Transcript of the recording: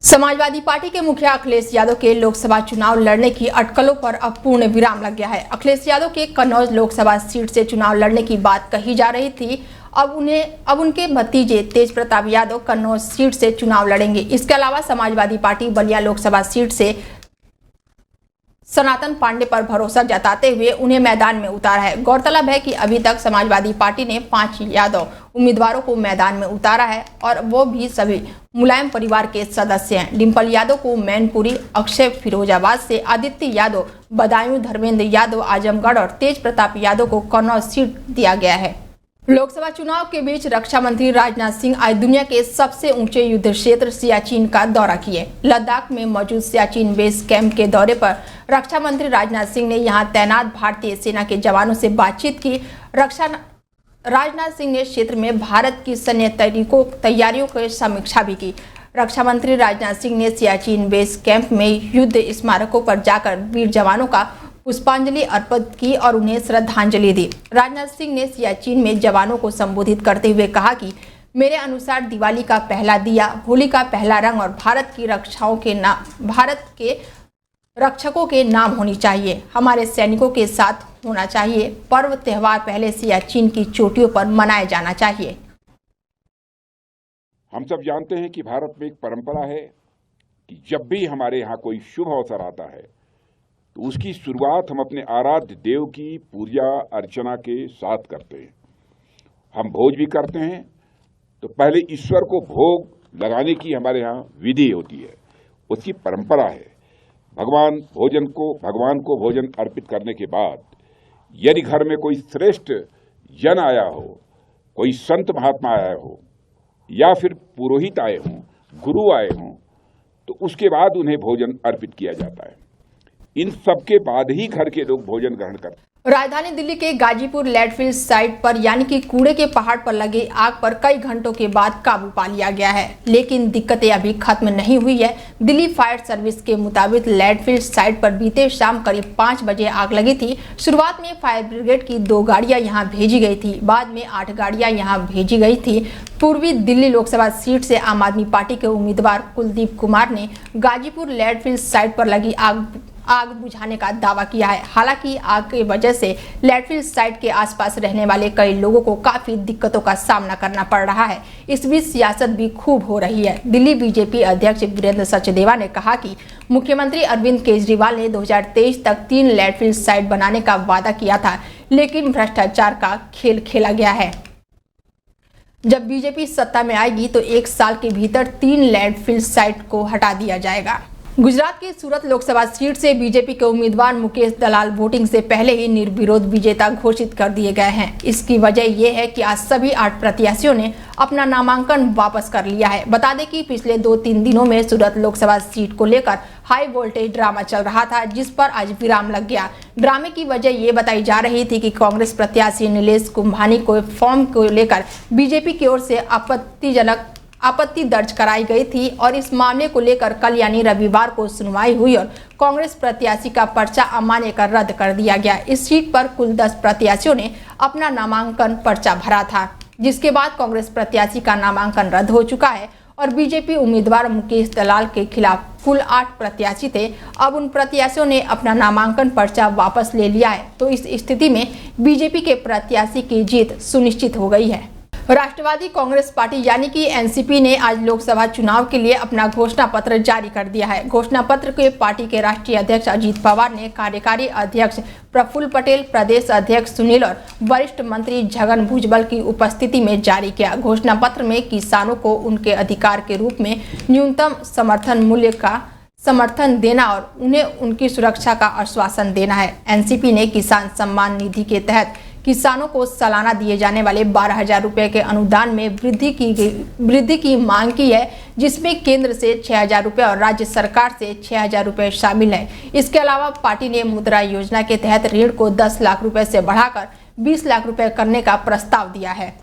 Samajwadi party के मुखिया अखिलेश यादव के लोकसभा चुनाव लड़ने की अटकलों पर अब पूर्ण विराम लग गया है। अखिलेश यादव के कन्नौज लोकसभा सीट से चुनाव लड़ने की बात कही जा रही थी। अब उनके भतीजे तेज प्रताप यादव कन्नौज सीट से चुनाव लड़ेंगे। इसके अलावा समाजवादी पार्टी बलिया लोकसभा सीट से सनातन पांडे पर भरोसा जताते हुए उन्हें मैदान में उतारा है। गौरतलब है कि अभी तक समाजवादी पार्टी ने 5 यादव उम्मीदवारों को मैदान में उतारा है और वो भी सभी मुलायम परिवार के सदस्य हैं। डिंपल यादव को मैनपुरी, अक्षय फिरोजाबाद से, आदित्य यादव बदायूं, धर्मेंद्र यादव आजमगढ़ और तेज प्रताप यादव को कन्नौज सीट दिया गया है। लोकसभा चुनाव के बीच रक्षा मंत्री राजनाथ सिंह आज दुनिया के सबसे ऊंचे युद्ध क्षेत्र सियाचिन का दौरा किए। लद्दाख में मौजूद सियाचिन बेस कैंप के दौरे पर रक्षा मंत्री राजनाथ सिंह ने यहां तैनात भारतीय सेना के जवानों से बातचीत की। राजनाथ सिंह ने क्षेत्र में भारत की सैन्य तैयारियों की समीक्षा भी की। रक्षा मंत्री राजनाथ सिंह ने सियाचिन बेस कैंप में युद्ध स्मारकों पर जाकर वीर जवानों का पुष्पांजलि अर्पित की और उन्हें श्रद्धांजलि दी। राजनाथ सिंह ने सियाचिन में जवानों को संबोधित करते हुए कहा कि मेरे अनुसार दिवाली का पहला दिया, होली का पहला रंग और भारत के रक्षकों के नाम होनी चाहिए। हमारे सैनिकों के साथ होना चाहिए। पर्व त्योहार पहले सियाचिन की चोटियों पर मनाया जाना चाहिए। हम सब जानते हैं कि भारत में एक परंपरा है कि जब भी हमारे यहाँ कोई शुभ अवसर आता है तो उसकी शुरुआत हम अपने आराध्य देव की पूजा अर्चना के साथ करते हैं। हम भोज भी करते हैं तो पहले ईश्वर को भोग लगाने की हमारे यहाँ विधि होती है, उसकी परंपरा है। भगवान को भोजन अर्पित करने के बाद यदि घर में कोई श्रेष्ठ जन आया हो, कोई संत महात्मा आया हो या फिर पुरोहित आए हों, गुरु आए हों, तो उसके बाद उन्हें भोजन अर्पित किया जाता है। इन सब के बाद ही घर के लोग भोजन ग्रहण करते हैं। राजधानी दिल्ली के गाजीपुर लैंडफिल साइट पर यानी कि कूड़े के पहाड़ पर लगे आग पर कई घंटों के बाद काबू पा लिया गया है, लेकिन दिक्कतें अभी खत्म नहीं हुई है। दिल्ली फायर सर्विस के मुताबिक लैंडफिल साइट पर बीते शाम करीब 5 बजे आग लगी थी। शुरुआत में फायर ब्रिगेड की 2 गाड़ियां यहां भेजी गई थी, बाद में 8 गाड़ियां यहां भेजी गई थी। पूर्वी दिल्ली लोकसभा सीट से आम आदमी पार्टी के उम्मीदवार कुलदीप कुमार ने गाजीपुर लैंडफिल साइट पर लगी आग बुझाने का दावा किया है। हालांकि आग की वजह से लैंडफिल साइट के आसपास रहने वाले कई लोगों को काफी दिक्कतों का सामना करना पड़ रहा है। इस बीच सियासत भी खूब हो रही है। दिल्ली बीजेपी अध्यक्ष वीरेंद्र सचदेवा ने कहा कि मुख्यमंत्री अरविंद केजरीवाल ने 2023 तक 3 लैंडफिल साइट बनाने का वादा किया था, लेकिन भ्रष्टाचार का खेल खेला गया है। जब बीजेपी सत्ता में आएगी तो 1 साल के भीतर 3 लैंडफिल साइट को हटा दिया जाएगा। गुजरात की सूरत लोकसभा सीट से बीजेपी के उम्मीदवार मुकेश दलाल वोटिंग से पहले ही निर्विरोध विजेता घोषित कर दिए गए हैं। इसकी वजह यह है कि आज सभी 8 प्रत्याशियों ने अपना नामांकन वापस कर लिया है। बता दें कि पिछले 2-3 दिनों में सूरत लोकसभा सीट को लेकर हाई वोल्टेज ड्रामा चल रहा था, जिस पर आज विराम लग गया। ड्रामे की वजह ये बताई जा रही थी कि कांग्रेस प्रत्याशी नीलेश कुंभानी को फॉर्म को लेकर बीजेपी की ओर से आपत्ति दर्ज कराई गई थी और इस मामले को लेकर कल यानी रविवार को सुनवाई हुई और कांग्रेस प्रत्याशी का पर्चा अमान्य कर रद्द कर दिया गया। इस सीट पर कुल 10 प्रत्याशियों ने अपना नामांकन पर्चा भरा था, जिसके बाद कांग्रेस प्रत्याशी का नामांकन रद्द हो चुका है और बीजेपी उम्मीदवार मुकेश दलाल के खिलाफ कुल 8 प्रत्याशी थे। अब उन प्रत्याशियों ने अपना नामांकन पर्चा वापस ले लिया है, तो इस स्थिति में बीजेपी के प्रत्याशी की जीत सुनिश्चित हो गई है। राष्ट्रवादी कांग्रेस पार्टी यानी कि एनसीपी ने आज लोकसभा चुनाव के लिए अपना घोषणा पत्र जारी कर दिया है। घोषणा पत्र के पार्टी के राष्ट्रीय अध्यक्ष अजीत पवार ने कार्यकारी अध्यक्ष प्रफुल्ल पटेल, प्रदेश अध्यक्ष सुनील और वरिष्ठ मंत्री छगन भुजबल की उपस्थिति में जारी किया। घोषणा पत्र में किसानों को उनके अधिकार के रूप में न्यूनतम समर्थन मूल्य का समर्थन देना और उन्हें उनकी सुरक्षा का आश्वासन देना है। एनसीपी ने किसान सम्मान निधि के तहत किसानों को सालाना दिए जाने वाले 12,000 रुपये के अनुदान में वृद्धि की मांग की है, जिसमें केंद्र से 6,000 रुपये और राज्य सरकार से 6,000 रुपये शामिल है। इसके अलावा पार्टी ने मुद्रा योजना के तहत ऋण को 10 लाख रुपये से बढ़ाकर 20 लाख रुपये करने का प्रस्ताव दिया है।